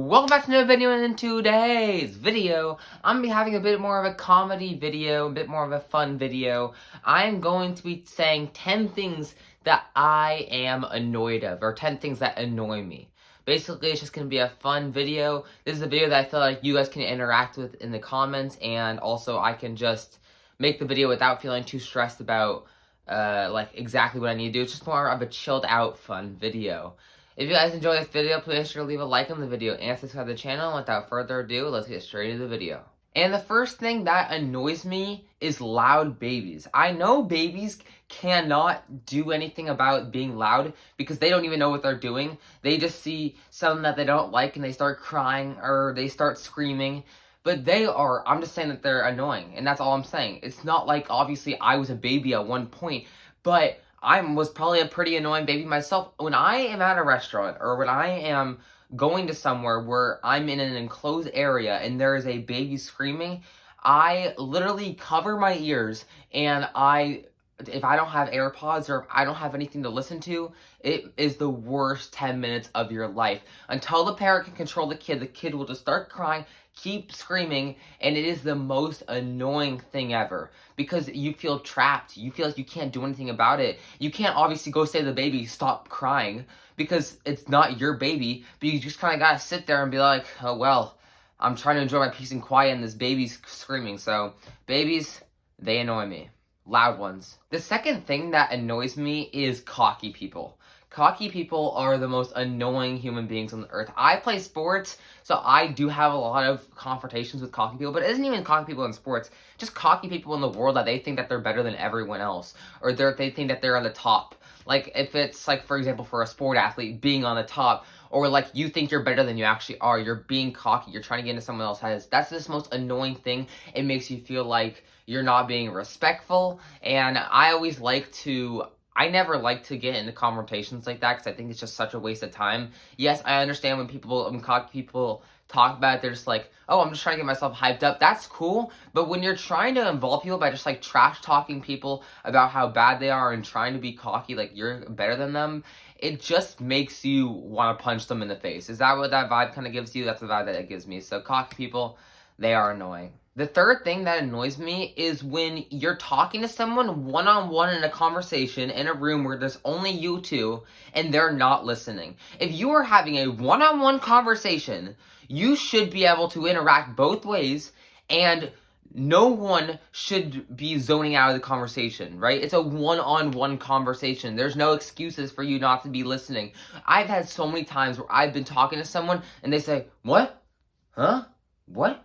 Welcome back to another video, and in today's video, I'm going to be having a bit more of a comedy video, a bit more of a fun video. I'm going to be saying 10 things that I am annoyed of, or 10 things that annoy me. Basically, it's just going to be a fun video. This is a video that I feel like you guys can interact with in the comments, and also I can just make the video without feeling too stressed about like exactly what I need to do. It's just more of a chilled out fun video. If you guys enjoy this video, please make sure to leave a like on the video and subscribe to the channel. And without further ado, let's get straight into the video. And the first thing that annoys me is loud babies. I know babies cannot do anything about being loud because they don't even know what they're doing. They just see something that they don't like and they start crying or they start screaming. But I'm just saying that they're annoying, and that's all I'm saying. It's not like, obviously, I was a baby at one point, but I was probably a pretty annoying baby myself. When I am at a restaurant, or when I am going to somewhere where I'm in an enclosed area and there is a baby screaming, I literally cover my ears, and if I don't have AirPods or if I don't have anything to listen to, it is the worst 10 minutes of your life. Until the parent can control the kid will just start crying, keep screaming, and it is the most annoying thing ever. Because you feel trapped. You feel like you can't do anything about it. You can't obviously go say to the baby, stop crying, because it's not your baby, but you just kind of gotta sit there and be like, oh well, I'm trying to enjoy my peace and quiet and this baby's screaming. So, babies, they annoy me. Loud ones. The second thing that annoys me is cocky people. Cocky people are the most annoying human beings on the earth. I play sports, so I do have a lot of confrontations with cocky people, but it isn't even cocky people in sports, just cocky people in the world that they think that they're better than everyone else, or they think that they're on the top. Like, if it's, like, for example, for a sport athlete, being on the top, or, like, you think you're better than you actually are, you're being cocky, you're trying to get into someone else's head. That's the most annoying thing. It makes you feel like you're not being respectful, and I never like to get into confrontations like that because I think it's just such a waste of time. Yes, I understand when cocky people talk about it, they're just like, oh, I'm just trying to get myself hyped up. That's cool, but when you're trying to involve people by just like trash talking people about how bad they are and trying to be cocky like you're better than them, it just makes you want to punch them in the face. Is that what that vibe kind of gives you? That's the vibe that it gives me. So cocky people, they are annoying. The third thing that annoys me is when you're talking to someone one-on-one in a conversation in a room where there's only you two and they're not listening. If you are having a one-on-one conversation, you should be able to interact both ways, and no one should be zoning out of the conversation, right? It's a one-on-one conversation. There's no excuses for you not to be listening. I've had so many times where I've been talking to someone and they say, what? Huh? What?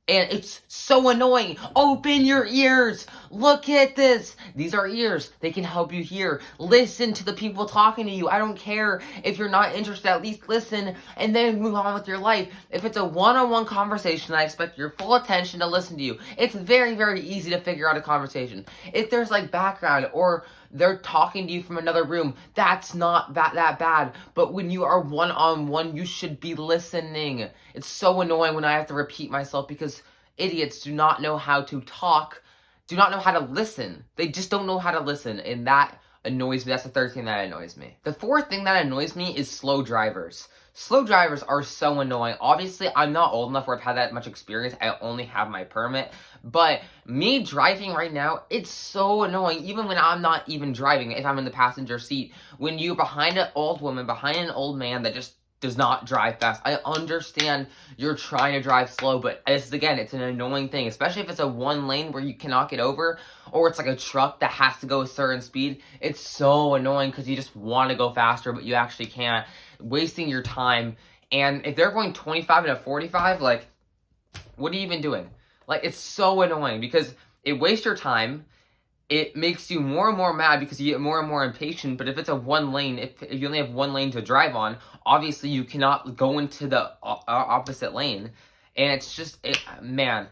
And it's so annoying. Open your ears. Look at this. These are ears. They can help you hear. Listen to the people talking to you. I don't care if you're not interested. At least listen and then move on with your life. If it's a one-on-one conversation, I expect your full attention to listen to you. It's very, very easy to figure out a conversation. If there's like background or they're talking to you from another room, that's not that bad. But when you are one-on-one, you should be listening. It's so annoying when I have to repeat myself because idiots do not know how to talk, do not know how to listen. They just don't know how to listen, and that annoys me. That's the third thing that annoys me. The fourth thing that annoys me is slow drivers. Slow drivers are so annoying. Obviously, I'm not old enough where I've had that much experience. I only have my permit. But me driving right now, it's so annoying. Even when I'm not even driving, if I'm in the passenger seat, when you're behind an old woman, behind an old man that just does not drive fast. I understand you're trying to drive slow, but it's an annoying thing, especially if it's a one lane where you cannot get over, or it's like a truck that has to go a certain speed. It's so annoying because you just want to go faster, but you actually can't, wasting your time. And if they're going 25 and a 45, like, what are you even doing? Like, it's so annoying because it wastes your time. It makes you more and more mad because you get more and more impatient. But if it's a one lane, if you only have one lane to drive on, obviously you cannot go into the opposite lane. And it's just, man,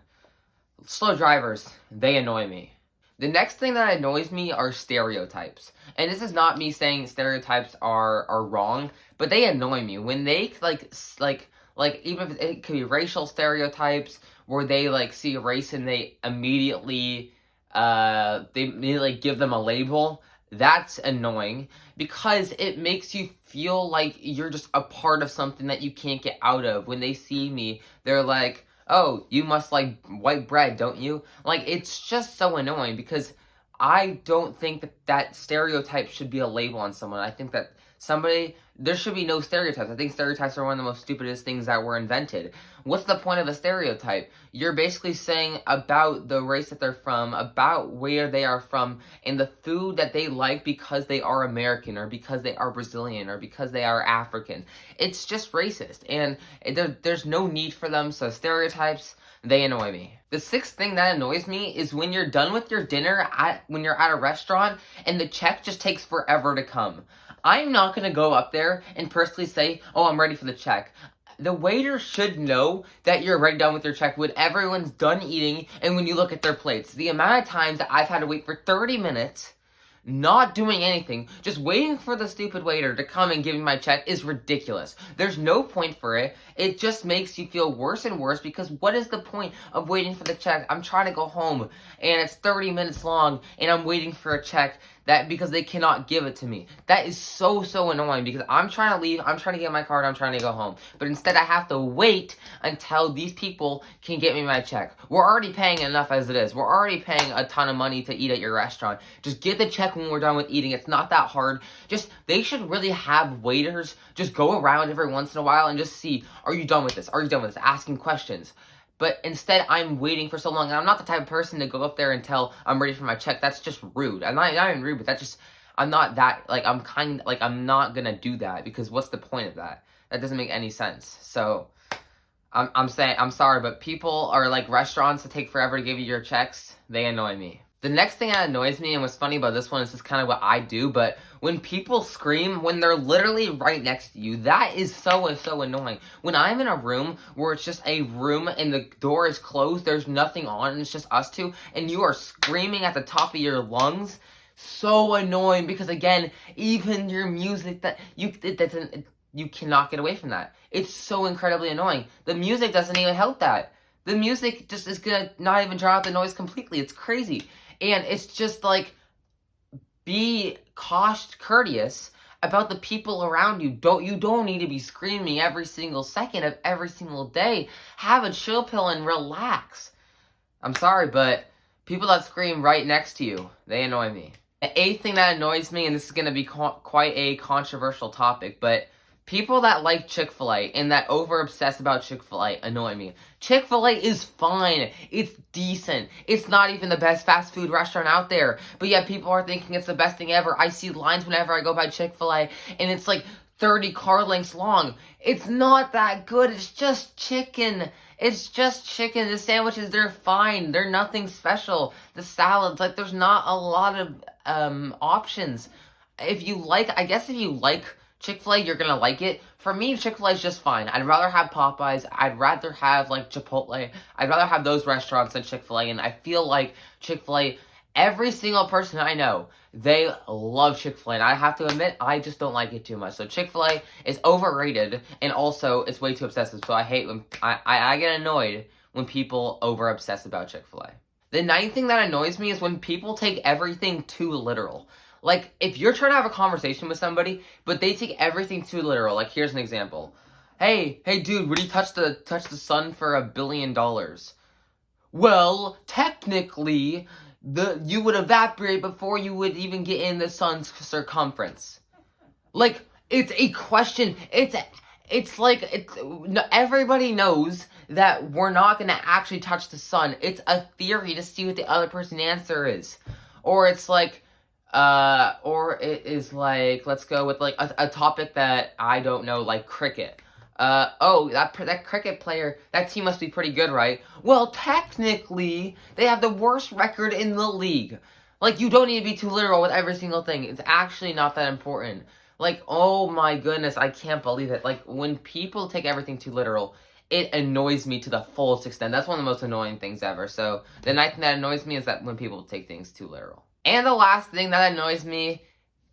slow drivers, they annoy me. The next thing that annoys me are stereotypes. And this is not me saying stereotypes are wrong, but they annoy me. When they, even if it could be racial stereotypes, where they, like, see a race and they immediately give them a label. That's annoying because it makes you feel like you're just a part of something that you can't get out of. When they see me, they're like, oh, you must like white bread, don't you? Like, it's just so annoying because I don't think that stereotype should be a label on someone. I think that there should be no stereotypes. I think stereotypes are one of the most stupidest things that were invented. What's the point of a stereotype? You're basically saying about the race that they're from, about where they are from, and the food that they like because they are American, or because they are Brazilian, or because they are African. It's just racist, and there's no need for them, so stereotypes, they annoy me. The sixth thing that annoys me is when you're done with your dinner when you're at a restaurant and the check just takes forever to come. I'm not going to go up there and personally say, oh, I'm ready for the check. The waiter should know that you're already done with your check when everyone's done eating and when you look at their plates. The amount of times that I've had to wait for 30 minutes not doing anything, just waiting for the stupid waiter to come and give me my check is ridiculous. There's no point for it. It just makes you feel worse and worse because what is the point of waiting for the check? I'm trying to go home and it's 30 minutes long and I'm waiting for a check because they cannot give it to me. That is so annoying because I'm trying to leave, I'm trying to get my card, I'm trying to go home. But instead I have to wait until these people can get me my check. We're already paying enough as it is. We're already paying a ton of money to eat at your restaurant. Just get the check when we're done with eating. It's not that hard. They should really have waiters just go around every once in a while and just see, are you done with this? Are you done with this? Asking questions. But instead, I'm waiting for so long, and I'm not the type of person to go up there and tell I'm ready for my check. That's just rude. I'm not even rude, but I'm not that, I'm not gonna do that, because what's the point of that? That doesn't make any sense. So, I'm sorry, but people are like restaurants that take forever to give you your checks, they annoy me. The next thing that annoys me, and what's funny about this one is just kind of what I do, but when people scream when they're literally right next to you, that is so annoying. When I'm in a room where it's just a room and the door is closed, there's nothing on, and it's just us two, and you are screaming at the top of your lungs, so annoying, because again, even your music, you cannot get away from that. It's so incredibly annoying. The music doesn't even help that. The music just is gonna not even drown out the noise completely. It's crazy. And it's just like, be courteous about the people around you. You don't need to be screaming every single second of every single day. Have a chill pill and relax. I'm sorry, but people that scream right next to you, they annoy me. The eighth thing that annoys me, and this is going to be quite a controversial topic, but people that like Chick-fil-A and that over-obsess about Chick-fil-A annoy me. Chick-fil-A is fine. It's decent. It's not even the best fast food restaurant out there. But yet people are thinking it's the best thing ever. I see lines whenever I go by Chick-fil-A, and it's like 30 car lengths long. It's not that good. It's just chicken. It's just chicken. The sandwiches, they're fine. They're nothing special. The salads, like, there's not a lot of options. I guess if you like Chick-fil-A, you're gonna like it. For me, Chick-fil-A is just fine. I'd rather have Popeyes. I'd rather have, like, Chipotle. I'd rather have those restaurants than Chick-fil-A, and I feel like Chick-fil-A, every single person I know, they love Chick-fil-A, and I have to admit, I just don't like it too much. So Chick-fil-A is overrated, and also, it's way too obsessive, so I hate when, I get annoyed when people over-obsess about Chick-fil-A. The ninth thing that annoys me is when people take everything too literal. Like, if you're trying to have a conversation with somebody, but they take everything too literal. Like, here's an example. Hey dude, would you touch the sun for $1 billion? Well, technically, you would evaporate before you would even get in the sun's circumference. Like, it's a question. Everybody knows that we're not going to actually touch the sun. It's a theory to see what the other person's answer is. Or it's like, or it is like, let's go with like a topic that I don't know, like cricket. That cricket player, that team must be pretty good, right? Well, technically, they have the worst record in the league. Like, you don't need to be too literal with every single thing. It's actually not that important. Like, oh my goodness, I can't believe it. Like, when people take everything too literal, it annoys me to the fullest extent. That's one of the most annoying things ever. So, the ninth thing that annoys me is that when people take things too literal. And the last thing that annoys me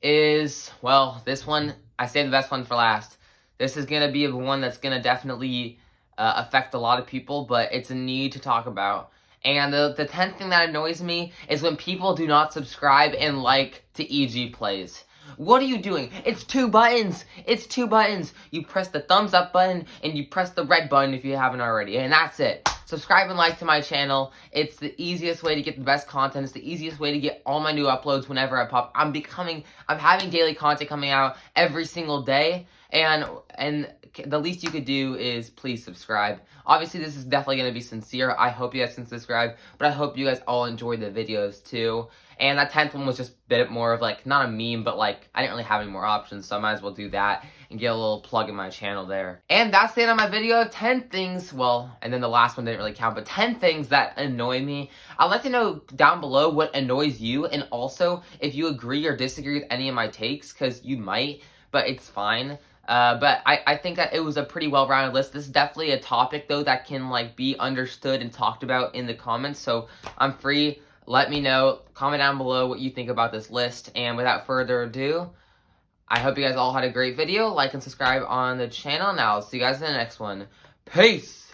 is, well, this one, I saved the best one for last. This is going to be one that's going to definitely affect a lot of people, but it's a need to talk about. And the 10th thing that annoys me is when people do not subscribe and like to EG Plays. What are you doing? It's 2 buttons. It's 2 buttons. You press the thumbs up button and you press the red button if you haven't already. And that's it. Subscribe and like to my channel. It's the easiest way to get the best content. It's the easiest way to get all my new uploads whenever I pop. I'm having daily content coming out every single day. And the least you could do is please subscribe. Obviously, this is definitely going to be sincere. I hope you guys can subscribe, but I hope you guys all enjoy the videos too. And that 10th one was just a bit more of like, not a meme, but like, I didn't really have any more options, so I might as well do that and get a little plug in my channel there. And that's the end of my video of 10 things, well, and then the last one didn't really count, but 10 things that annoy me. I'd like to know down below what annoys you, and also if you agree or disagree with any of my takes, because you might, but it's fine. But I think that it was a pretty well-rounded list. This is definitely a topic, though, that can, like, be understood and talked about in the comments, so I'm free. Let me know. Comment down below what you think about this list, and without further ado, I hope you guys all had a great video. Like and subscribe on the channel, and I'll see you guys in the next one. Peace!